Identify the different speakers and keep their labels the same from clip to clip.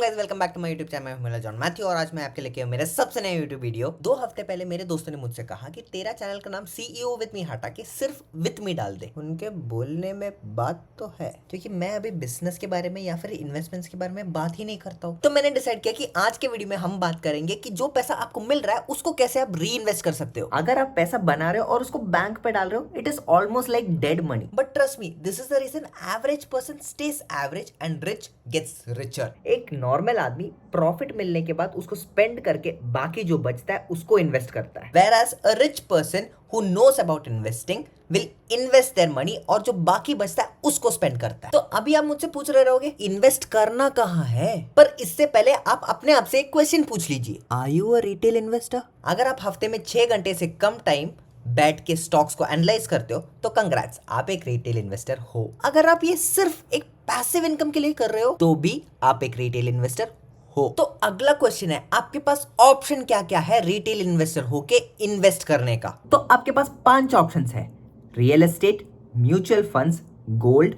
Speaker 1: Guys welcome back to my YouTube channel. मैं John Mathew और आज मैं आपके लेके मेरे सबसे नए यूट्यूब वीडियो। 2 हफ्ते पहले मेरे दोस्तों ने मुझसे कहा कि तेरा चैनल का नाम सीईओ विद मी हटा के सिर्फ विद मी डाल दे। उनके बोलने में बात तो है, क्योंकि मैं अभी बिजनेस के बारे में या फिर इन्वेस्टमेंट्स के बारे में बात ही नहीं करता हूँ। तो मैंने डिसाइड किया कि आज के वीडियो में हम बात करेंगे कि जो पैसा आपको मिल रहा है उसको कैसे आप री इन्वेस्ट कर सकते हो। अगर आप पैसा बना रहे हो और उसको बैंक पे डाल रहे हो, it is almost like dead money. But trust me, this is the reason average person stage average and rich gets richer. एक नॉर्मल आदमी प्रॉफिट मिलने के बाद उसको स्पेंड करके बाकी जो बचता है उसको इन्वेस्ट करता है, whereas a rich person who knows about investing will invest their money और जो बाकी बचता है उसको स्पेंड करता है। तो अभी आप मुझसे पूछ रहे रहोगे इन्वेस्ट करना कहाँ है, पर इससे पहले आप अपने आप से एक क्वेश्चन पूछ लीजिए, are you a retail investor? अगर आप हफ्ते में 6 घंटे से कम टाइम बैठ के स्टॉक्स को एनालाइज करते हो तो कंग्रेट्स, आप एक रिटेल इन्वेस्टर हो। अगर आप ये सिर्फ एक पैसिव इनकम के लिए कर रहे हो तो भी आप एक रिटेल इन्वेस्टर हो। तो अगला क्वेश्चन है, आपके पास ऑप्शन क्या क्या है रिटेल इन्वेस्टर होके इन्वेस्ट करने का? तो आपके पास 5 ऑप्शंस है: real estate, mutual funds, gold,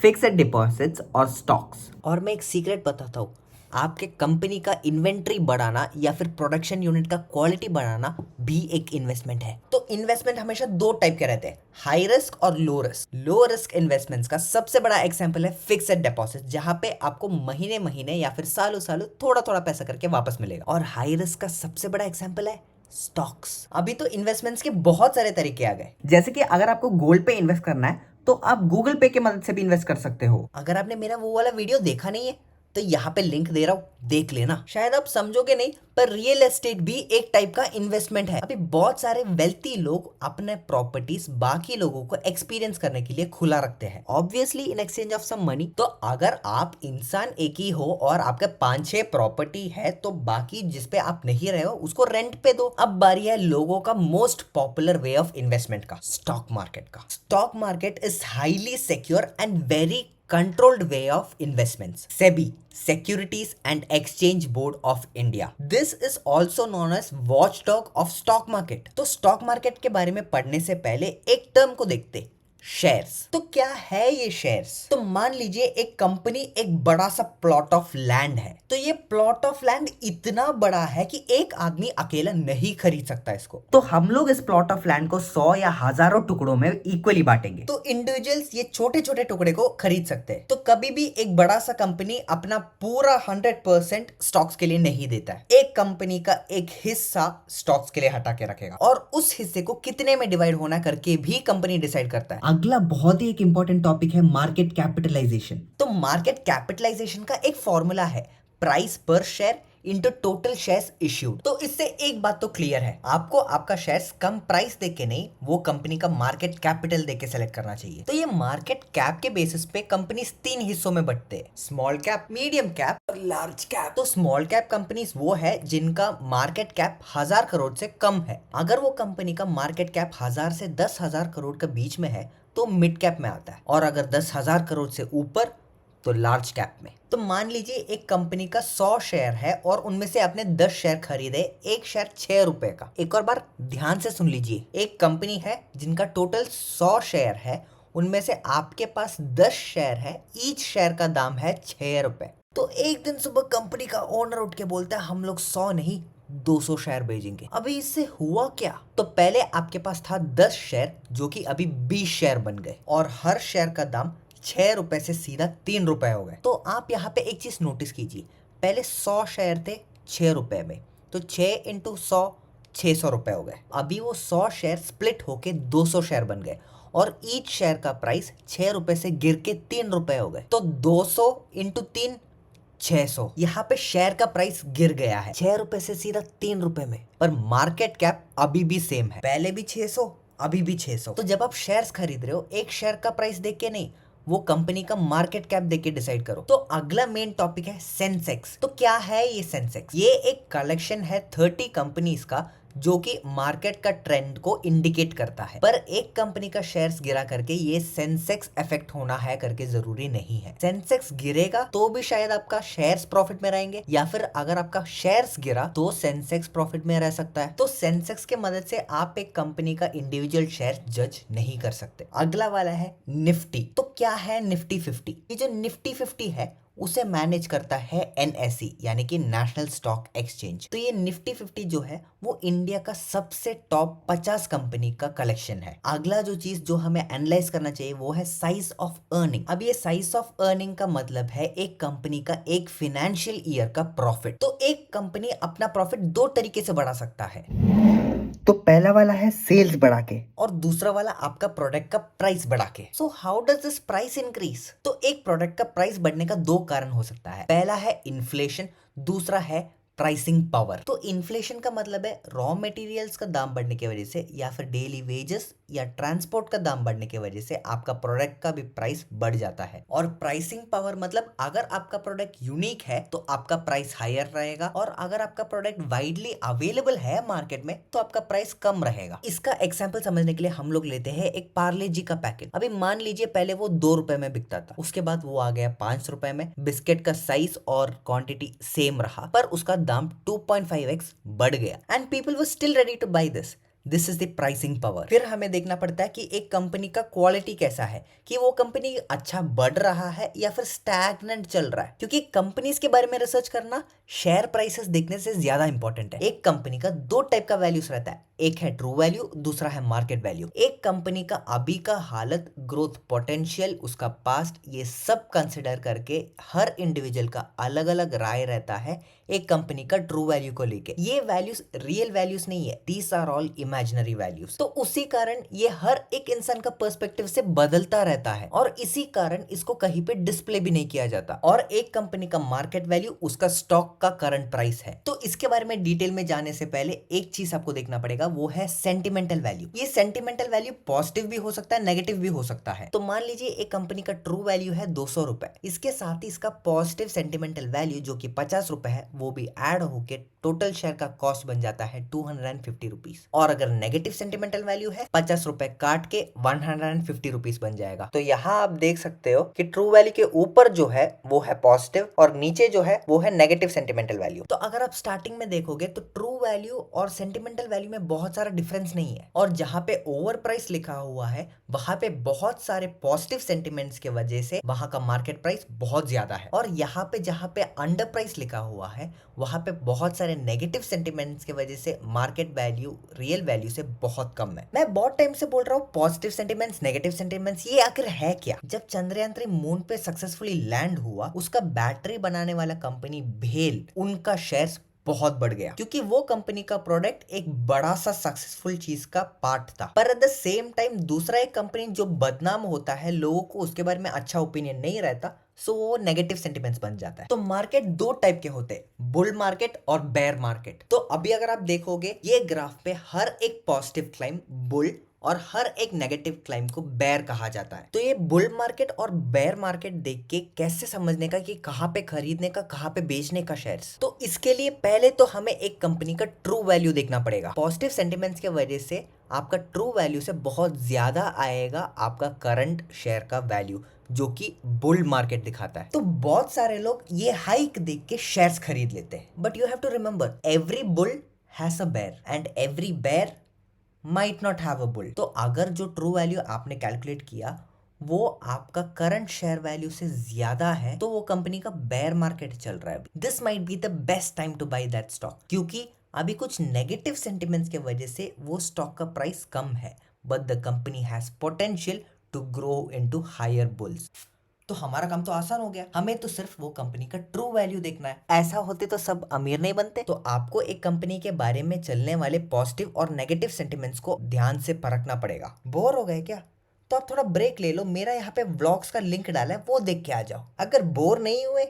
Speaker 1: fixed deposits और स्टॉक्स। और मैं एक सीक्रेट बताता हूँ, आपके कंपनी का इन्वेंट्री बढ़ाना या फिर प्रोडक्शन यूनिट का क्वालिटी बढ़ाना भी एक इन्वेस्टमेंट है। तो इन्वेस्टमेंट हमेशा 2 टाइप के रहते हैं, हाई रिस्क और low risk. Low risk investments का सबसे बड़ा एग्जांपल है फिक्स्ड डिपॉजिट, जहां पे आपको महीने महीने या फिर सालों सालों थोड़ा थोड़ा पैसा करके वापस मिलेगा। और हाई रिस्क का सबसे बड़ा एग्जांपल है स्टॉक्स। अभी तो इन्वेस्टमेंट्स के बहुत सारे तरीके आ गए, जैसे कि अगर आपको गोल्ड पे इन्वेस्ट करना है तो आप गूगल पे की मदद से भी इन्वेस्ट कर सकते हो। अगर आपने मेरा वो वाला वीडियो देखा नहीं है तो यहाँ पे लिंक दे रहा हूँ, देख लेना। शायद आप समझोगे नहीं, पर रियल एस्टेट भी एक टाइप का इन्वेस्टमेंट है। अभी बहुत सारे वेल्थी लोग अपने प्रॉपर्टीज बाकी लोगों को एक्सपीरियंस करने के लिए खुला रखते हैं, obviously in exchange of some money. तो अगर आप इंसान एक ही हो और आपके 5-6 प्रॉपर्टी है तो बाकी जिसपे आप नहीं रहे हो उसको रेंट पे दो। अब बारी है लोगों का most popular way of investment का, स्टॉक मार्केट का। Stock market is highly secure and very controlled way of investments. SEBI, Securities and Exchange Board of India. This is also known as watchdog of stock market. तो stock market के बारे में पढ़ने से पहले एक term को देखते, शेयर्स। तो क्या है ये शेयर्स? तो मान लीजिए एक कंपनी एक बड़ा सा प्लॉट ऑफ लैंड है, तो ये प्लॉट ऑफ लैंड इतना बड़ा है कि एक आदमी अकेला नहीं खरीद सकता इसको। तो हम लोग इस प्लॉट ऑफ लैंड को 100 या हजारों टुकड़ों में इक्वली बांटेंगे, तो इंडिविजुअल्स ये छोटे छोटे टुकड़े को खरीद सकते हैं। तो कभी भी एक बड़ा सा कंपनी अपना पूरा 100% स्टॉक्स के लिए नहीं देता है, एक कंपनी का एक हिस्सा स्टॉक्स के लिए हटा के रखेगा और उस हिस्से को कितने में डिवाइड होना करके भी कंपनी डिसाइड करता है। अगला बहुत ही एक इंपॉर्टेंट टॉपिक है मार्केट कैपिटलाइजेशन। तो मार्केट कैपिटलाइजेशन का एक फॉर्मूला है प्राइस पर share into total shares issued. तो इससे एक बात तो क्लियर है, आपको आपका शेयर्स कम प्राइस देके नहीं, वो कंपनी का मार्केट कैपिटल देके सेलेक्ट करना चाहिए। तो ये मार्केट कैप के बेसिस पे कंपनीज 3 हिस्सों में बंटते हैं, स्मॉल कैप, मीडियम कैप और लार्ज कैप। तो स्मॉल कैप कंपनीज वो है जिनका मार्केट कैप 1000 करोड़ से कम है। अगर वो कंपनी का मार्केट कैप 1000 से 10,000 करोड़ के बीच में है तो मिड कैप में आता है, और अगर 10,000 करोड़ से ऊपर तो लार्ज कैप में। तो मान लीजिए एक कंपनी का 100 शेयर है और उनमें से आपने 10 शेयर खरीदे, एक शेयर 6 रुपए का। एक और बार ध्यान से सुन लीजिए, एक कंपनी है जिनका टोटल 100 शेयर है, उनमें से आपके पास 10 शेयर है, ईच शेयर का दाम है 6 रुपए। तो एक दिन सुबह कंपनी का ओनर उठ के बोलता है हम लोग 100 नहीं 200 शेयर भेजेंगे। अभी इससे हुआ क्या? तो पहले आपके पास था 10 शेयर जो कि अभी 20 शेयर बन गए और हर शेयर का दाम 6 रुपए से सीधा 3 रुपए हो गए। तो आप यहाँ पे एक चीज नोटिस कीजिए, पहले 100 शेयर थे 6 रुपए में, तो 6 इंटू 100 600 रुपए हो गए। अभी वो 100 शेयर स्प्लिट होके 200 शेयर बन गए और ईच शेयर का प्राइस 6 रुपए से गिर के 3 रुपए हो गए। तो 200 इंटू 3 600। यहाँ पे शेयर का प्राइस गिर गया है 6 रुपए से सीधा 3 रुपए में, पर मार्केट कैप अभी भी सेम है, पहले भी 600 अभी भी 600। तो जब आप शेयर्स खरीद रहे हो एक शेयर का प्राइस देख के नहीं, वो कंपनी का मार्केट कैप देख के डिसाइड करो। तो अगला मेन टॉपिक है सेंसेक्स। तो क्या है ये सेंसेक्स? ये एक कलेक्शन है 30 कंपनीज का जो कि मार्केट का ट्रेंड को इंडिकेट करता है, पर एक कंपनी का शेयर्स गिरा करके ये सेंसेक्स इफेक्ट होना है करके जरूरी नहीं है। सेंसेक्स गिरेगा तो भी शायद आपका शेयर्स प्रॉफिट में रहेंगे, या फिर अगर आपका शेयर्स गिरा तो सेंसेक्स प्रॉफिट में रह सकता है। तो सेंसेक्स के मदद से आप एक कंपनी का इंडिविजुअल शेयर जज नहीं कर सकते। अगला वाला है निफ्टी। तो क्या है निफ्टी 50? ये जो निफ्टी 50 है उसे मैनेज करता है NSE यानी कि नेशनल स्टॉक एक्सचेंज। तो ये निफ्टी 50 जो है वो इंडिया का सबसे टॉप 50 कंपनी का कलेक्शन है। अगला जो चीज जो हमें एनालाइज करना चाहिए वो है साइज ऑफ अर्निंग। अब ये साइज ऑफ अर्निंग का मतलब है एक कंपनी का एक फाइनेंशियल ईयर का प्रॉफिट। तो एक कंपनी अपना प्रॉफिट दो तरीके से बढ़ा सकता है। तो पहला वाला है सेल्स बढ़ा के और दूसरा वाला आपका प्रोडक्ट का प्राइस बढ़ा के। So how does this price increase? तो एक प्रोडक्ट का प्राइस बढ़ने का दो कारण हो सकता है। पहला है इन्फ्लेशन, दूसरा है प्राइसिंग पावर। तो इन्फ्लेशन का मतलब है रॉ मटेरियल्स का दाम बढ़ने की वजह से या फिर डेली वेजेस या ट्रांसपोर्ट का दाम बढ़ने की वजह से आपका प्रोडक्ट का भी प्राइस बढ़ जाता है। और प्राइसिंग पावर मतलब अगर आपका प्रोडक्ट यूनिक है तो आपका प्राइस हायर रहेगा, और अगर आपका प्रोडक्ट वाइडली अवेलेबल है मार्केट में तो आपका प्राइस कम रहेगा। इसका एग्जांपल समझने के लिए हम लोग लेते हैं एक पार्ले जी का पैकेट। अभी मान लीजिए पहले वो 2 रुपए में बिकता था, उसके बाद वो आ गया 5 रुपए में। बिस्किट का साइज और क्वांटिटी सेम रहा पर उसका दाम 2.5x बढ़ गया and people were still ready to buy this. This is the pricing power. फिर हमें देखना पड़ता है कि एक कंपनी का क्वालिटी कैसा है, कि वो कंपनी अच्छा बढ़ रहा है या फिर स्टैग्नेंट चल रहा है। क्योंकि कंपनीज के बारे में रिसर्च करना शेयर प्राइसेस देखने से ज्यादा इंपॉर्टेंट है। एक कंपनी का दो टाइप का वैल्यूज रहता है, एक है ट्रू वैल्यू, दूसरा है मार्केट वैल्यू। एक कंपनी का अभी का हालत, ग्रोथ पोटेंशियल, उसका पास्ट, ये सब कंसिडर करके हर इंडिविजुअल का अलग अलग राय रहता है एक कंपनी का ट्रू वैल्यू को लेके। ये वैल्यूज रियल वैल्यूज नहीं है, these are all imaginary values. तो उसी कारण ये हर एक इंसान का पर्सपेक्टिव से बदलता रहता है और इसी कारण इसको कहीं पे डिस्प्ले भी नहीं किया जाता। और एक कंपनी का मार्केट वैल्यू उसका स्टॉक का करंट प्राइस है। तो इसके बारे में डिटेल में जाने से पहले एक चीज आपको देखना पड़ेगा, वो है सेंटिमेंटल वैल्यू। ये सेंटिमेंटल वैल्यू पॉजिटिव भी हो सकता है, नेगेटिव भी हो सकता है। तो मान लीजिए एक कंपनी का ट्रू वैल्यू है 200 रुपए, इसके साथ ही इसका पॉजिटिव सेंटिमेंटल वैल्यू जो कि 50 रुपए है वो भी ऐड होके टोटल शेयर का कॉस्ट बन जाता है 250 रुपीज। और अगर नेगेटिव सेंटिमेंटल वैल्यू है 50 रुपए काट के 150 रुपीज बन जाएगा। तो यहाँ आप देख सकते हो कि ट्रू वैल्यू के ऊपर जो है वो है पॉजिटिव और नीचे जो है वो है नेगेटिव सेंटिमेंटल वैल्यू। तो अगर आप स्टार्टिंग में देखोगे तो ट्रू वैल्यू और सेंटिमेंटल वैल्यू में बहुत सारा डिफरेंस नहीं है, और जहां पे ओवर प्राइस लिखा हुआ है वहां पे बहुत सारे पॉजिटिव सेंटिमेंट्स के वजह से वहां का मार्केट प्राइस बहुत ज्यादा है, और यहाँ पे जहां पे अंडर प्राइस लिखा हुआ है वहां पे बहुत सारे नेगेटिव सेंटिमेंट्स की वजह से मार्केट वैल्यू रियल वैल्यू से बहुत कम है। मैं बहुत टाइम से बोल रहा हूँ पॉजिटिव सेंटिमेंट्स, नेगेटिव सेंटिमेंट्स, ये आखिर है क्या? जब चंद्रयान 3 मून पे सक्सेसफुली लैंड हुआ, उसका बैटरी बनाने वाला कंपनी भेल, उनका शेयर्स बहुत बढ़ गया क्योंकि वो कंपनी का प्रोडक्ट एक बड़ा सा सक्सेसफुल चीज का पार्ट था। पर एट द सेम टाइम दूसरा एक कंपनी जो बदनाम होता है, लोगों को उसके बारे में अच्छा ओपिनियन नहीं रहता, सो वो नेगेटिव सेंटिमेंट्स बन जाता है। तो मार्केट दो टाइप के होते हैं, बुल मार्केट और बेयर मार्केट। तो अभी अगर आप देखोगे ये ग्राफ पे हर एक पॉजिटिव क्लाइम बुल और हर एक नेगेटिव क्लाइम को बेयर कहा जाता है। तो ये बुल मार्केट और बेयर मार्केट देख के कैसे समझने का कि कहाँ पे खरीदने का, कहाँ पे बेचने का शेयर्स? तो इसके लिए पहले तो हमें एक कंपनी का ट्रू वैल्यू देखना पड़ेगा। पॉजिटिव सेंटिमेंट्स के वजह से आपका ट्रू वैल्यू से बहुत ज्यादा आएगा आपका करंट शेयर का वैल्यू, जो कि बुल मार्केट दिखाता है। तो बहुत सारे लोग ये हाइक देख के शेयर्स खरीद लेते हैं, but you have to remember every bull has a bear and every bear might not have a bull. तो अगर जो ट्रू वैल्यू आपने कैलकुलेट किया वो आपका करंट शेयर वैल्यू से ज्यादा है तो वो कंपनी का बेयर मार्केट चल रहा है। This might be the best time to buy that stock, क्योंकि अभी कुछ नेगेटिव सेंटिमेंट्स के वजह से वो स्टॉक का प्राइस कम है, but the company has potential to grow into higher bulls. तो हमारा काम तो आसान हो गया, हमें तो सिर्फ वो कंपनी का ट्रू वैल्यू देखना है। ऐसा होते तो सब अमीर नहीं बनते। तो आपको एक कंपनी के बारे में चलने वाले पॉजिटिव और नेगेटिव सेंटिमेंट्स को ध्यान से परखना पड़ेगा। बोर हो गए क्या? तो आप थोड़ा ब्रेक ले लो, मेरा यहाँ पे व्लॉग्स का लिंक डाला है, वो देख के आ जाओ। अगर बोर नहीं हुए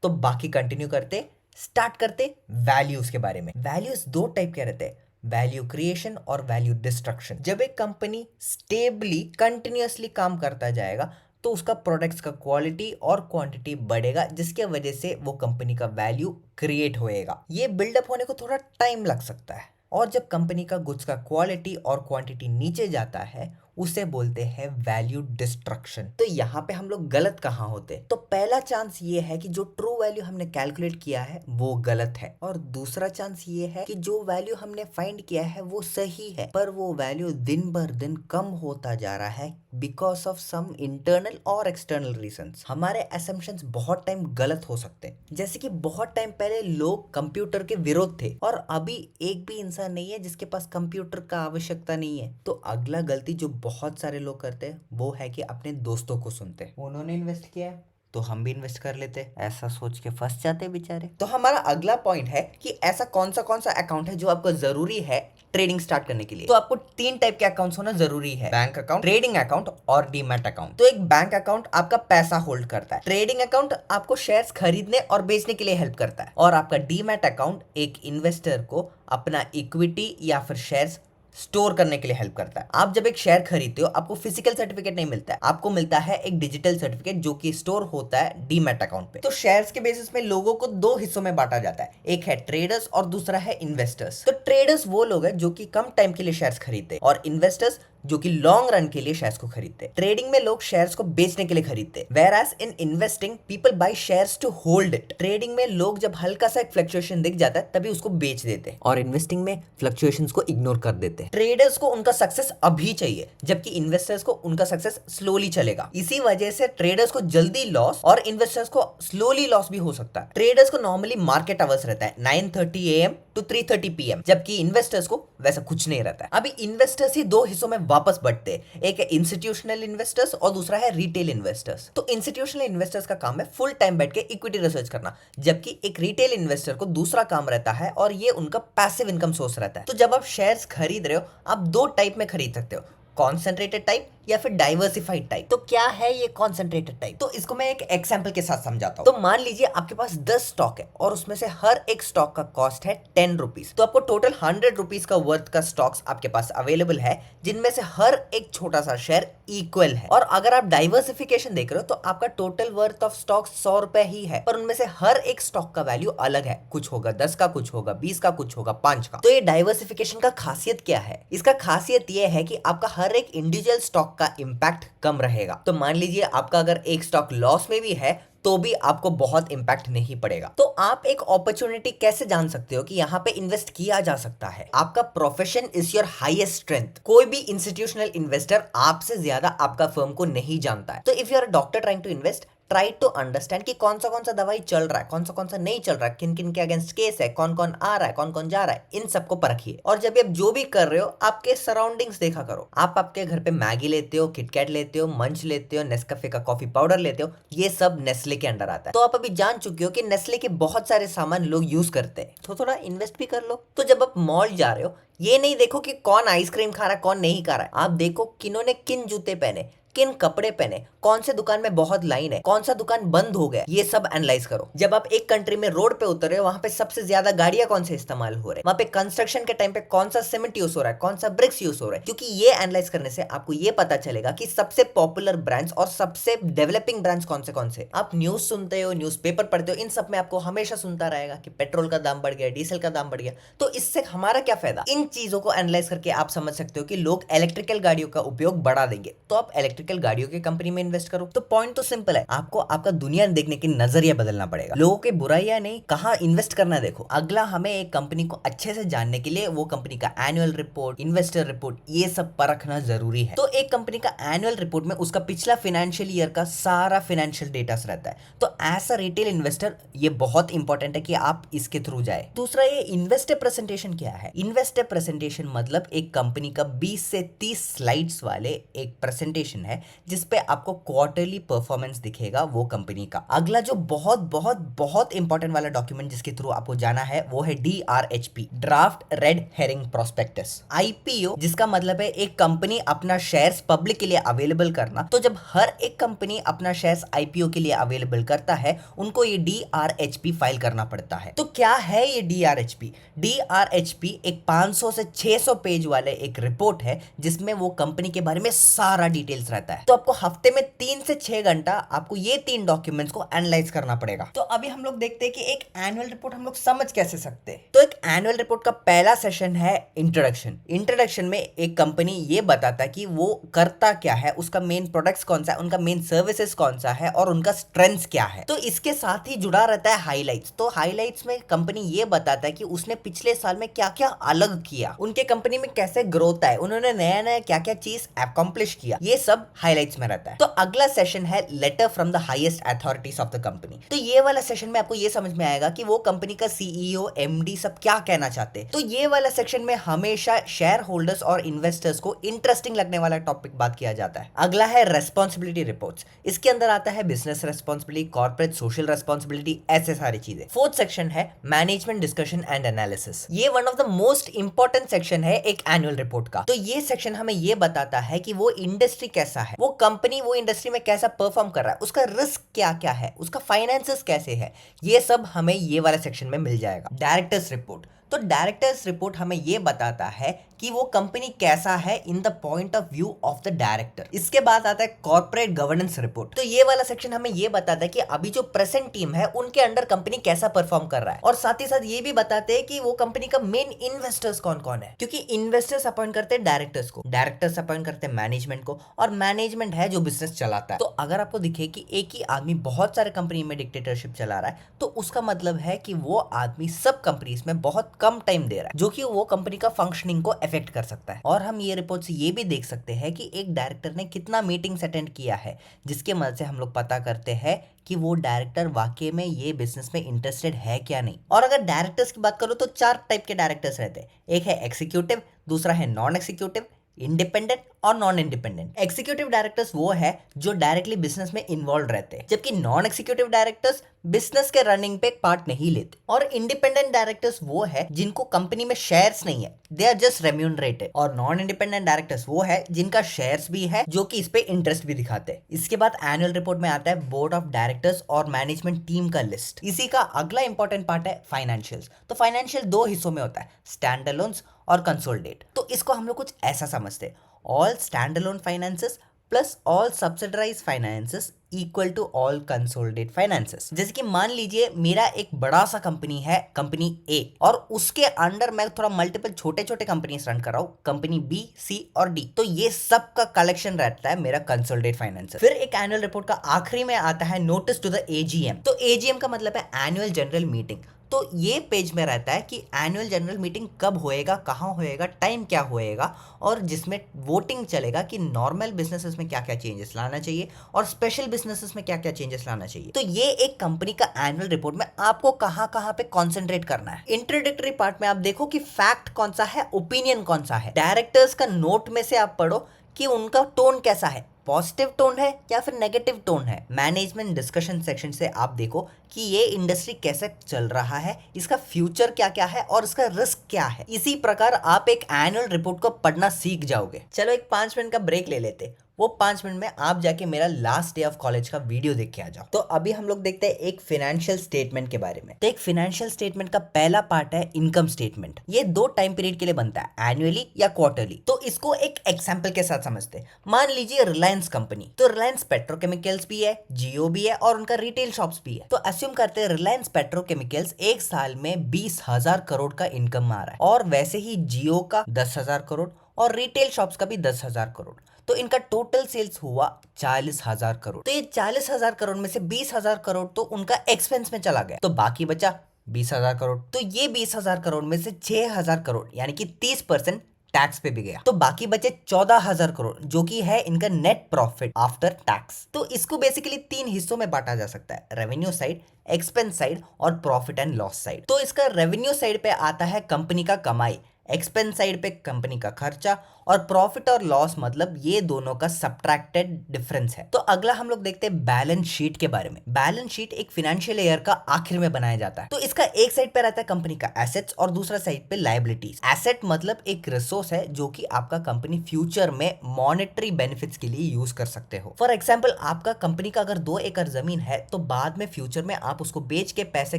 Speaker 1: तो बाकी कंटिन्यू करते, स्टार्ट करते वैल्यूज के बारे में। वैल्यूज दो टाइप के रहते हैं, वैल्यू क्रिएशन और वैल्यू डिस्ट्रक्शन। जब एक कंपनी स्टेबली कंटिन्यूअसली काम करता जाएगा तो उसका प्रोडक्ट्स का क्वालिटी और क्वांटिटी बढ़ेगा, जिसके वजह से वो कंपनी का वैल्यू क्रिएट होएगा। ये बिल्डअप होने को थोड़ा टाइम लग सकता है, और जब कंपनी का गुड्स का क्वालिटी और क्वांटिटी नीचे जाता है उसे बोलते हैं वैल्यू डिस्ट्रक्शन। तो यहाँ पे हम लोग गलत कहाँ होते? तो पहला चांस ये है कि जो ट्रू वैल्यू हमने कैलकुलेट किया है वो गलत है, और दूसरा चांस ये है कि जो वैल्यू हमने फाइंड किया है वो सही है, पर वो वैल्यू दिन बर दिन कम होता जा रहा है बिकॉज ऑफ सम इंटरनल और एक्सटर्नल रीजंस। हमारे असम्पशंस बहुत टाइम गलत हो सकते हैं। जैसे कि बहुत टाइम पहले लोग कंप्यूटर के विरोध थे, और अभी एक भी इंसान नहीं है जिसके पास कंप्यूटर का आवश्यकता नहीं है। तो अगला गलती जो बहुत सारे लोग करते हैं वो है कि अपने दोस्तों को सुनते हैं। उन्होंने इन्वेस्ट किया है तो हम भी इन्वेस्ट कर लेते, ऐसा सोच के फंस जाते बेचारे। तो हमारा अगला पॉइंट है कि ऐसा कौन सा अकाउंट है जो आपको जरूरी है ट्रेडिंग स्टार्ट करने के लिए। तो आपको 3 टाइप के अकाउंट्स होना जरूरी है: बैंक अकाउंट, ट्रेडिंग अकाउंट और डीमैट अकाउंट। तो एक बैंक अकाउंट आपका पैसा होल्ड करता है, ट्रेडिंग अकाउंट आपको शेयर्स खरीदने और बेचने के लिए हेल्प करता है, और आपका डीमैट अकाउंट एक इन्वेस्टर को अपना इक्विटी या फिर शेयर्स स्टोर करने के लिए हेल्प करता है। आप जब एक शेयर खरीदते हो आपको फिजिकल सर्टिफिकेट नहीं मिलता है, आपको मिलता है एक डिजिटल सर्टिफिकेट जो कि स्टोर होता है डीमैट अकाउंट पे। तो शेयर्स के बेसिस में लोगों को 2 हिस्सों में बांटा जाता है, एक है ट्रेडर्स और दूसरा है इन्वेस्टर्स। तो ट्रेडर्स वो लोग हैं जो कि कम टाइम के लिए शेयर्स खरीदते हैं, और इन्वेस्टर्स जो कि लॉन्ग रन के लिए शेयर्स को खरीदते हैं। ट्रेडिंग में लोग शेयर्स को बेचने के लिए खरीदते हैं, whereas in investing people buy shares to hold it. Trading में लोग जब हल्का सा एक फ्लक्चुएशन दिख जाता है तभी उसको बेच देते हैं, और इन्वेस्टिंग में फ्लक्चुएशंस को इग्नोर कर देते हैं। ट्रेडर्स को उनका सक्सेस अभी चाहिए, जबकि इन्वेस्टर्स को उनका सक्सेस स्लोली चलेगा। इसी वजह से ट्रेडर्स को जल्दी लॉस और इन्वेस्टर्स को स्लोली लॉस भी हो सकता है। ट्रेडर्स को नॉर्मली मार्केट आवर्स रहता है 9:30 AM to 3:30 PM, जबकि इन्वेस्टर्स को वैसा कुछ नहीं रहता है। अभी इन्वेस्टर्स ही 2 हिस्सों में वापस बढ़ते हैं, एक है इंस्टीट्यूशनल इन्वेस्टर्स और दूसरा है रिटेल इन्वेस्टर्स। तो इंस्टीट्यूशनल इन्वेस्टर्स का काम है फुल टाइम बैठ के इक्विटी रिसर्च करना, जबकि एक रिटेल इन्वेस्टर को दूसरा काम रहता है और ये उनका पैसिव इनकम सोर्स रहता है। तो जब आप शेयर्स खरीद रहे हो आप 2 टाइप में खरीद सकते हो, कॉन्सेंट्रेटेड टाइप या फिर डाइवर्सिफाइड टाइप। तो क्या है ये कॉन्सेंट्रेटेड टाइप? तो इसको मैं एक एग्जांपल के साथ समझाता हूँ। तो मान लीजिए आपके पास 10 स्टॉक है और उसमें से हर एक स्टॉक का कॉस्ट है 10 रुपीज। तो आपको टोटल 100 रुपीज का वर्थ का स्टॉक्स आपके पास अवेलेबल है, जिनमें से हर एक छोटा सा शेयर इक्वल है। और अगर आप डाइवर्सिफिकेशन देख रहे हो तो आपका टोटल वर्थ ऑफ स्टॉक 100 रुपए ही है, पर उनमें से हर एक स्टॉक का वैल्यू अलग है। कुछ होगा 10 का, कुछ होगा 20 का, कुछ होगा 5 का। तो ये डाइवर्सिफिकेशन का खासियत क्या है? इसका खासियत ये है कि आपका हर एक इंडिविजुअल स्टॉक का इंपैक्ट कम रहेगा। तो मान लीजिए आपका अगर एक स्टॉक लॉस में भी है तो भी आपको बहुत इंपैक्ट नहीं पड़ेगा। तो आप एक अपॉर्चुनिटी कैसे जान सकते हो कि यहाँ पे इन्वेस्ट किया जा सकता है? आपका profession is your highest strength. कोई भी इंस्टीट्यूशनल इन्वेस्टर आपसे ज्यादा आपका फर्म को नहीं जानता है। तो if you are a doctor trying to invest, try to understand कि कौन सा दवाई चल रहा है, कौन सा नहीं चल रहा है, किन किन के अगेंस्ट केस है, कौन कौन आ रहा है, कौन कौन जा रहा है, इन सबको परखिए। और जब आप जो भी कर रहे हो आपके सराउंडिंग्स देखा करो। आप आपके घर पे मैगी लेते हो, किटकैट लेते हो, मंच लेते हो, नेस्कैफे का कॉफी पाउडर लेते हो, ये सब नेस्ले के अंडर आता है। तो आप अभी जान चुके हो कि नेस्ले के बहुत सारे सामान लोग यूज करते हैं, तो थोड़ा इन्वेस्ट भी कर लो। तो जब आप मॉल जा रहे हो ये नहीं देखो कि कौन आइसक्रीम खा रहा है कौन नहीं खा रहा है, आप देखो किन्होंने किन जूते पहने, किन कपड़े पहने, कौन से दुकान में बहुत लाइन है, कौन सा दुकान बंद हो गया, ये सब एनालाइज करो। जब आप एक कंट्री में रोड पे उतर रहे हो वहां पे सबसे ज्यादा गाड़ियां कौन से इस्तेमाल हो रहे हैं, वहां पे कंस्ट्रक्शन के टाइम पे कौन सा सीमेंट यूज हो रहा है, कौन सा ब्रिक्स यूज हो रहा है, क्योंकि ये एनालाइज करने से आपको ये पता चलेगा कि सबसे पॉपुलर ब्रांड्स और सबसे डेवलपिंग ब्रांड्स कौन से। आप न्यूज सुनते हो, न्यूज पेपर पढ़ते हो, इन सब में आपको हमेशा सुनता रहेगा कि पेट्रोल का दाम बढ़ गया, डीजल का दाम बढ़ गया। तो इससे हमारा क्या फायदा? इन चीजों को एनालाइज करके आप समझ सकते हो कि लोग इलेक्ट्रिकल गाड़ियों का उपयोग बढ़ा देंगे, तो आप इलेक्ट्रिकल गाड़ियों की कंपनी में इन्वेस्ट करो। तो पॉइंट तो सिंपल है, आपको आपका दुनिया देखने की नजरिया बदलना पड़ेगा। लोगों के बुराइयां नहीं, कहां इन्वेस्ट करना देखो। अगला हमें एक कंपनी को अच्छे से जानने के लिए वो कंपनी का एनुअल रिपोर्ट, इन्वेस्टर रिपोर्ट, ये सब परखना जरूरी है। तो एक कंपनी का एनुअल रिपोर्ट में उसका पिछला फाइनेंशियल ईयर का सारा फाइनेंशियल डेटा रहता है। तो एज अ रिटेल इन्वेस्टर ये बहुत इंपॉर्टेंट है कि आप इसके थ्रू जाए। दूसरा, ये इन्वेस्टर प्रेजेंटेशन क्या है? इन्वेस्टर प्रेजेंटेशन मतलब एक कंपनी का 20 से 30 स्लाइड्स वाले एक प्रेजेंटेशन है जिसपे आपको क्वार्टरली परफॉर्मेंस दिखेगा वो कंपनी का। अगला जो बहुत बहुत बहुत इंपॉर्टेंट वाला डॉक्यूमेंट जिसके थ्रू आपको जाना है वो है DRHP, draft red herring prospectus. IPO जिसका मतलब है एक कंपनी अपना शेयर्स पब्लिक के लिए अवेलेबल करना। तो जब हर एक कंपनी अपना शेयर्स IPO के लिए अवेलेबल करता है उनको ये DRHP फाइल करना पड़ता है। तो क्या है ये DRHP? DRHP एक 500 से 600 पेज वाले एक रिपोर्ट है जिसमें वो कंपनी के बारे में सारा डिटेल्स रहता रहता है। तो आपको हफ्ते में 3 से 6 घंटा आपको ये 3 डॉक्यूमेंट्स को एनालाइज करना पड़ेगा। तो अभी हम लोग देखते हैं कि एक एनुअल रिपोर्ट हम लोग समझ कैसे सकते हैं। तो एक एनुअल रिपोर्ट का पहला सेशन है इंट्रोडक्शन। इंट्रोडक्शन में एक कंपनी ये बताता है कि वो करता क्या है, उसका मेन प्रोडक्ट्स कौन सा है, उनका मेन सर्विसेज कौन सा है और उनका स्ट्रेंथ्स क्या है। तो इसके साथ ही जुड़ा रहता है हाइलाइट्स। तो हाइलाइट्स में कंपनी ये बताता है कि उसने पिछले साल में क्या क्या अलग किया, उनके कंपनी में कैसे ग्रोथ है, उन्होंने नया नया क्या क्या चीज अकॉम्प्लिश किया, ये सब हाइलाइट्स में रहता है। तो अगला सेशन है letter from the highest authorities of the company. तो ये वाला सेशन में आपको ये समझ में आएगा कि वो कंपनी का सीईओ, एमडी सब क्या कहना चाहते हैं। तो ये वाला सेक्शन में हमेशा शेयर होल्डर्स और इन्वेस्टर्स को इंटरेस्टिंग लगने वाला टॉपिक बात किया जाता है। अगला है रेस्पॉन्सिबिलिटी रिपोर्ट्स। इसके अंदर आता है business responsibility, corporate social responsibility, ऐसे सारी चीजें। फोर्थ सेक्शन है मैनेजमेंट डिस्कशन एंड एनालिसिस। ये one of the most important section है एक एनुअल रिपोर्ट का। तो ये सेक्शन हमें ये बताता है कि वो इंडस्ट्री कैसा है, वो कंपनी वो इंडस्ट्री में कैसा परफॉर्म कर रहा है, उसका रिस्क क्या क्या है, उसका फाइनेंसेस कैसे है, ये सब हमें ये वाले सेक्शन में मिल जाएगा। Directors report. तो डायरेक्टर्स रिपोर्ट हमें ये बताता है कि वो कंपनी कैसा है in the point of view of the director. इसके बाद आता है कॉर्पोरेट गवर्नेंस रिपोर्ट। तो ये वाला सेक्शन हमें ये बताता है कि अभी जो प्रेजेंट टीम है उनके अंडर कंपनी कैसा परफॉर्म कर रहा है, और साथ ही साथ ये भी बताते हैं कि वो कंपनी का मेन इन्वेस्टर्स कौन कौन है, क्योंकि इन्वेस्टर्स अपॉइंट करते हैं डायरेक्टर्स को, डायरेक्टर्स अपॉइंट करते हैं मैनेजमेंट को, और मैनेजमेंट है जो बिजनेस चलाता है। तो अगर आपको दिखे कि एक ही आदमी बहुत सारे कंपनी में डिक्टेटरशिप चला रहा है, तो उसका मतलब है कि वो आदमी सब कंपनीज में बहुत कम टाइम दे रहा है, जो कि वो कंपनी का फंक्शनिंग को अफेक्ट कर सकता है। और हम ये रिपोर्ट से ये भी देख सकते हैं कि एक डायरेक्टर ने कितना मीटिंग्स अटेंड किया है, जिसके मदद से हम लोग पता करते हैं कि वो डायरेक्टर वाकई में ये बिजनेस में इंटरेस्टेड है क्या नहीं। और अगर डायरेक्टर्स की बात करो तो 4 टाइप के डायरेक्टर्स रहते हैं। एक है एग्जीक्यूटिव, दूसरा है नॉन एग्जीक्यूटिव, इंडिपेंडेंट और नॉन इंडिपेंडेंट। एग्जीक्यूटिव डायरेक्टर्स वो है जो डायरेक्टली बिजनेस में इन्वॉल्व रहते हैं, जबकि नॉन एग्जीक्यूटिव डायरेक्टर्स बिजनेस के रनिंग पे पार्ट नहीं लेते। और इंडिपेंडेंट डायरेक्टर्स वो है जिनको कंपनी में शेयर्स नहीं है, दे आर जस्ट रेम्यूनरेटेड। और नॉन इंडिपेंडेंट डायरेक्टर्स वो है जिनका शेयर्स भी है, जो कि इस पे इंटरेस्ट भी दिखाते हैं। इसके बाद एनुअल रिपोर्ट में आता है बोर्ड ऑफ डायरेक्टर्स और मैनेजमेंट टीम का लिस्ट। इसी का अगला इंपॉर्टेंट पार्ट है फाइनेंशियल्स। तो फाइनेंशियल 2 हिस्सों में होता है, स्टैंड अलोन्स और कंसोलिडेट। तो इसको हम लोग कुछ ऐसा समझते हैं, all standalone finances plus all subsidiaries finances equal to all consolidate finances. जैसे कि मान लीजिए मेरा एक बड़ा सा कंपनी है, कंपनी ए, और उसके अंडर मैं थोड़ा मल्टीपल छोटे छोटे कंपनीज रन कर रहा हूँ, कंपनी बी, सी और डी। तो ये सब का कलेक्शन रहता है मेरा कंसोलिडेट फाइनेंसेस। फिर एक एनुअल रिपोर्ट का आखिरी में आता है नोटिस टू द एजीएम। तो एजीएम का मतलब है एनुअल जनरल मीटिंग। तो ये पेज में रहता है कि एनुअल जनरल मीटिंग कब होएगा, कहाँ होएगा, टाइम क्या होएगा, और जिसमें वोटिंग चलेगा कि नॉर्मल बिजनेसेस में क्या क्या चेंजेस लाना चाहिए और स्पेशल बिजनेसेस में क्या क्या चेंजेस लाना चाहिए। तो ये एक कंपनी का एनुअल रिपोर्ट में आपको कहाँ कहाँ पे कॉन्सेंट्रेट करना है। इंट्रोडक्टरी पार्ट में आप देखो कि फैक्ट कौन सा है, ओपिनियन कौन सा है। डायरेक्टर्स का नोट में से आप पढ़ो कि उनका टोन कैसा है, पॉजिटिव टोन है या फिर नेगेटिव टोन है। मैनेजमेंट डिस्कशन सेक्शन से आप देखो कि ये इंडस्ट्री कैसे चल रहा है, इसका फ्यूचर क्या क्या है और इसका रिस्क क्या है। इसी प्रकार आप एक एनुअल रिपोर्ट को पढ़ना सीख जाओगे। चलो एक 5 मिनट का ब्रेक ले लेते, वो 5 मिनट में आप जाके मेरा लास्ट डे ऑफ कॉलेज का वीडियो देख के आ जाओ। तो अभी हम लोग देखते हैं एक फाइनेंशियल स्टेटमेंट के बारे में। तो एक फाइनेंशियल स्टेटमेंट का पहला पार्ट है इनकम स्टेटमेंट। ये 2 टाइम पीरियड के लिए बनता है, एनुअली या क्वार्टरली। तो इसको एक एग्जांपल के साथ समझते हैं। मान लीजिए रिलायंस कंपनी, तो रिलायंस पेट्रोकेमिकल्स भी है, जियो भी है और उनका रिटेल शॉप्स भी है। तो अस्यूम करते हैं रिलायंस पेट्रोकेमिकल्स एक साल में 20,000 करोड़ का इनकम आ रहा है, और वैसे ही जियो का 10,000 करोड़ और रिटेल शॉप्स का भी 10,000 करोड़। तो इनका टोटल सेल्स हुआ 40,000 करोड़। तो ये 40,000 करोड़ में से 20,000 करोड़ तो उनका एक्सपेंस में चला गया, तो बाकी बचा 20,000 करोड़। तो ये 20,000 करोड़ में से 6,000 करोड़ यानी कि 30% टैक्स पे भी गया, तो बाकी बचे 14,000 करोड़, जो कि है इनका नेट प्रॉफिट आफ्टर टैक्स। तो इसको बेसिकली 3 हिस्सों में बांटा जा सकता है, रेवेन्यू साइड, एक्सपेंस साइड और प्रॉफिट एंड लॉस साइड। तो इसका रेवेन्यू साइड पे आता है कंपनी का कमाई, एक्सपेंस साइड पे कंपनी का खर्चा, और प्रॉफिट और लॉस मतलब ये दोनों का सब्ट्रैक्टेड डिफरेंस है। तो अगला हम लोग देखते हैं बैलेंस शीट के बारे में। बैलेंस शीट एक फाइनेंशियल ईयर का आखिर में बनाया जाता है। तो इसका एक साइड पे रहता है कंपनी का एसेट्स और दूसरा साइड पे लायबिलिटीज। एसेट मतलब एक रिसोर्स है जो कि आपका कंपनी फ्यूचर में मॉनेटरी बेनिफिट्स के लिए यूज कर सकते हो। फॉर एग्जाम्पल आपका कंपनी का अगर 2 एकड़ जमीन है, तो बाद में फ्यूचर में आप उसको बेच के पैसे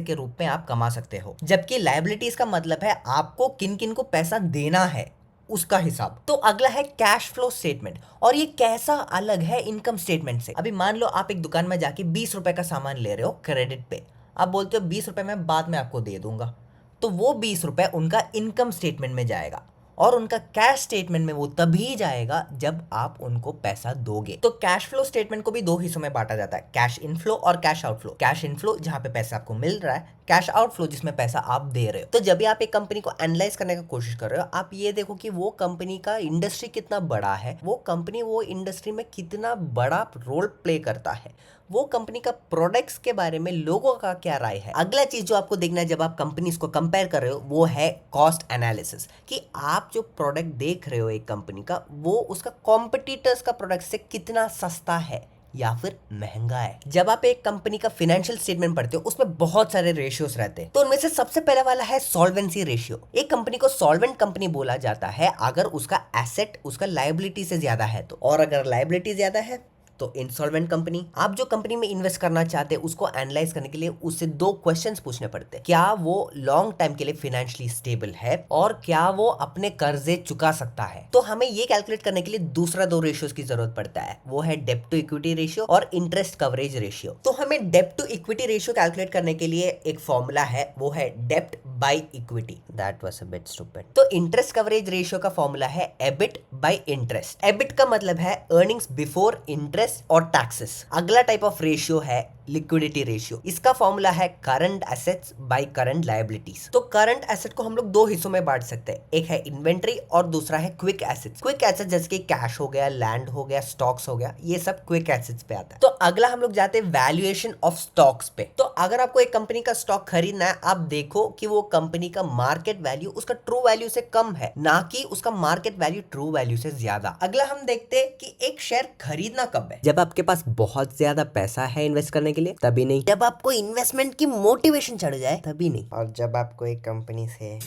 Speaker 1: के रूप में आप कमा सकते हो। जबकि लायबिलिटीज का मतलब है आपको किन किन को पैसा देना है उसका हिसाब। तो अगला है कैश फ्लो स्टेटमेंट, और ये कैसा अलग है इनकम स्टेटमेंट से। अभी मान लो आप एक दुकान में जाके 20 रुपए का सामान ले रहे हो क्रेडिट पे, आप बोलते हो 20 रुपए मैं बाद में आपको दे दूंगा, तो वो 20 रुपए उनका इनकम स्टेटमेंट में जाएगा, और उनका कैश स्टेटमेंट में वो तभी जाएगा जब आप उनको पैसा दोगे। तो कैश फ्लो स्टेटमेंट को भी दो हिस्सों में बांटा जाता है, कैश इनफ्लो और कैश आउटफ्लो। कैश इनफ्लो जहां पे पैसा आपको मिल रहा है, कैश आउटफ्लो जिसमें पैसा आप दे रहे हो। तो जब भी आप एक कंपनी को एनालाइज करने का कोशिश कर रहे हो, आप ये देखो कि वो कंपनी का इंडस्ट्री कितना बड़ा है, वो कंपनी वो इंडस्ट्री में कितना बड़ा रोल प्ले करता है, वो कंपनी का प्रोडक्ट्स के बारे में लोगों का क्या राय है। अगला चीज जो आपको देखना है जब आप कंपनीज को कंपेयर कर रहे हो, वो है कॉस्ट एनालिसिस, कि आप जो प्रोडक्ट देख रहे हो एक कंपनी का, वो उसका कॉम्पिटिटर्स का प्रोडक्ट से कितना सस्ता है या फिर महंगा है। जब आप एक कंपनी का फाइनेंशियल स्टेटमेंट पढ़ते हो, उसमें बहुत सारे रेशियोज रहते हैं, तो उनमें से सबसे पहला वाला है सॉल्वेंसी रेशियो। एक कंपनी को सॉल्वेंट कंपनी बोला जाता है अगर उसका एसेट उसका लायबिलिटी से ज्यादा है तो, और अगर लायबिलिटी ज्यादा है तो इंसॉल्वेंट कंपनी। आप जो कंपनी में इन्वेस्ट करना चाहते हैं उसको एनालाइज करने के लिए उससे दो क्वेश्चंस पूछने पड़ते हैं, क्या वो लॉन्ग टाइम के लिए फाइनेंशियली स्टेबल है, और क्या वो अपने कर्जे चुका सकता है। तो हमें ये कैलकुलेट करने के लिए दूसरा दो रेशियोज की जरूरत पड़ता है, वो है डेब्ट टू इक्विटी रेशियो और इंटरेस्ट कवरेज रेशियो। तो हमें डेब्ट टू इक्विटी रेशियो कैलकुलेट करने के लिए एक फॉर्मूला है, वो है डेब्ट by equity. That was a bit stupid. तो इंटरेस्ट कवरेज रेशियो का फॉर्मूला है एबिट बाय इंटरेस्ट। एबिट का मतलब है अर्निंग्स बिफोर इंटरेस्ट और टैक्सेस। अगला टाइप ऑफ रेशियो है लिक्विडिटी रेशियो। इसका फॉर्मूला है current assets by current liabilities. तो करंट एसेट को हम लोग दो हिस्सों में बांट सकते हैं, एक है इन्वेंट्री और दूसरा है क्विक एसेट्स। क्विक एसेट्स जैसे कि कैश हो गया, लैंड हो गया, स्टॉक्स हो गया, ये सब क्विक एसेट्स पे आता है। तो अगला हम लोग जाते हैं वैल्यूएशन ऑफ स्टॉक्स पे। तो अगर आपको एक कंपनी का स्टॉक खरीदना है, आप देखो कि वो कंपनी का मार्केट वैल्यू उसका ट्रू वैल्यू से कम है, ना कि उसका मार्केट वैल्यू ट्रू वैल्यू से ज्यादा। अगला हम देखते हैं कि एक शेयर खरीदना कब है, जब आपके पास बहुत ज्यादा पैसा है इन्वेस्ट करने के लिए, तभी नहीं। जब आपको इन्वेस्टमेंट की मोटिवेशन चढ़ जाए, तभी नहीं। और जब आपको एक कंपनी से,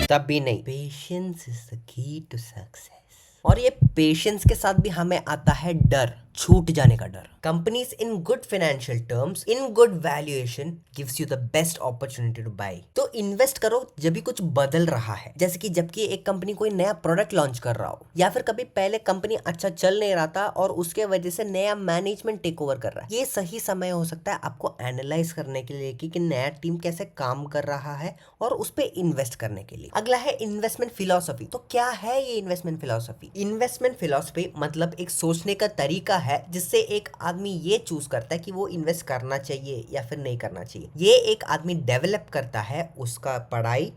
Speaker 1: तभी नहीं। Patience is the key to success. और ये पेशेंस के साथ भी हमें आता है डर, छूट जाने का डर। Companies in good financial terms, in good valuation gives you the best opportunity to buy. तो इन्वेस्ट करो जब भी कुछ बदल रहा है, जैसे कि जबकि एक कंपनी कोई नया प्रोडक्ट लॉन्च कर रहा हो, या फिर कभी पहले कंपनी अच्छा चल नहीं रहा था और उसके वजह से नया मैनेजमेंट टेक ओवर कर रहा है। ये सही समय हो सकता है आपको एनालाइज करने के लिए कि नया टीम कैसे काम कर रहा है और उस पर इन्वेस्ट करने के लिए। अगला है इन्वेस्टमेंट फिलॉसफी। तो क्या है ये इन्वेस्टमेंट फिलॉसफी? इन्वेस्टमेंट फिलॉसफी मतलब एक सोचने का तरीका है जिससे एक आदमी ये चूज करता है कि वो इन्वेस्ट करना चाहिए या फिर नहीं करना चाहिए। ये एक आदमी डेवलप करता है उसका पढ़ाई,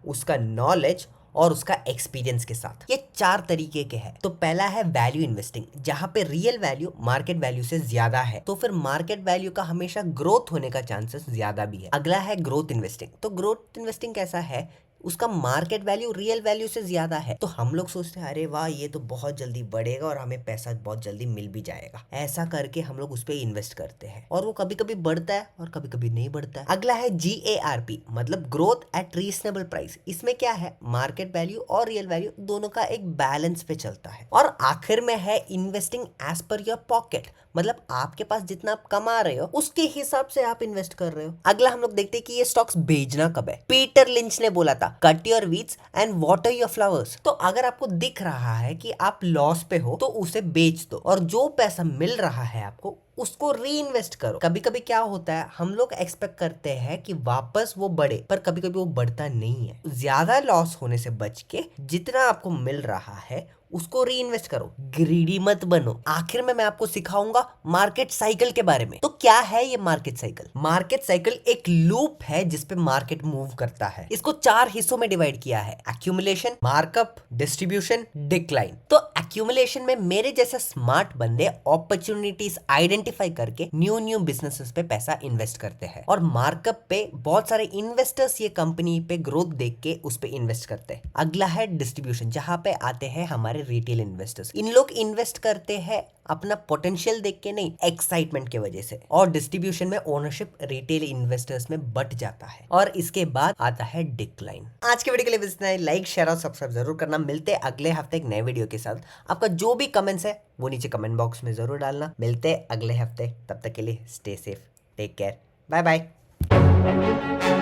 Speaker 1: उसका नॉलेज और उसका एक्सपीरियंस के साथ। ये चार तरीके के हैं। तो पहला है वैल्यू इन्वेस्टिंग, जहां पे रियल वैल्यू मार्केट वैल्यू से ज्यादा है, तो फिर मार्केट वैल्यू का हमेशा ग्रोथ होने का चांसेस ज्यादा भी है। अगला है ग्रोथ इन्वेस्टिंग। तो ग्रोथ इन्वेस्टिंग कैसा है, उसका मार्केट वैल्यू रियल वैल्यू से ज्यादा है, तो हम लोग सोचते हैं अरे वाह ये तो बहुत जल्दी बढ़ेगा और हमें पैसा बहुत जल्दी मिल भी जाएगा, ऐसा करके हम लोग उस पर इन्वेस्ट करते हैं, और वो कभी कभी बढ़ता है और कभी कभी नहीं बढ़ता है। अगला है GARP, मतलब ग्रोथ एट रीजनेबल प्राइस। इसमें क्या है, मार्केट वैल्यू और रियल वैल्यू दोनों का एक बैलेंस पे चलता है। और आखिर में है investing as per your pocket, मतलब आपके पास जितना आप कमा रहे हो उसके हिसाब से आप इन्वेस्ट कर रहे हो। अगला हम लोग देखते हैं कि ये स्टॉक्स बेचना कब है। पीटर लिंच ने बोला था cut your weeds and water your flowers. तो अगर आपको दिख रहा है कि आप लॉस पे हो तो उसे बेच दो, और जो पैसा मिल रहा है आपको उसको री इन्वेस्ट करो। कभी कभी क्या होता है, हम लोग एक्सपेक्ट करते हैं कि वापस वो बढ़े, पर कभी कभी वो बढ़ता नहीं है। ज्यादा लॉस होने से बच के जितना आपको मिल रहा है उसको री इन्वेस्ट करो, ग्रीडी मत बनो। आखिर में मैं आपको सिखाऊंगा मार्केट साइकिल के बारे में। तो क्या है ये मार्केट साइकिल? मार्केट साइकिल एक लूप है जिसपे मार्केट मूव करता है। इसको चार हिस्सों में डिवाइड किया है, एक्यूमुलेशन, मार्कअप, डिस्ट्रीब्यूशन, डिक्लाइन। तो एक्यूमुलेशन में मेरे जैसे स्मार्ट बंदे अपॉर्चुनिटीज आइडेंटिफाई करके न्यू बिजनेसेस पे पैसा इन्वेस्ट करते हैं, और मार्कअप पे बहुत सारे इन्वेस्टर्स ये कंपनी पे ग्रोथ देख के उस पे इन्वेस्ट करते हैं। अगला है डिस्ट्रीब्यूशन, जहां पे आते हैं हमारे रिटेल इन्वेस्टर्स। इन लोग इन्वेस्ट करते हैं अपना पोटेंशियल देख के नहीं, एक्साइटमेंट के वजह से। और डिस्ट्रीब्यूशन में ओनरशिप रिटेल इन्वेस्टर्स में बट जाता है, और इसके बाद आता है डिक्लाइन। आज के वीडियो के लिए इतना ही। लाइक, शेयर और सब्सक्राइब जरूर करना। मिलते हैं अगले हफ्ते एक नए वीडियो के साथ। आपका जो भी कमेंट्स है वो नीचे कमेंट बॉक्स में जरूर डालना। मिलते हैं अगले हफ्ते, तब तक के लिए stay safe, take care, bye bye.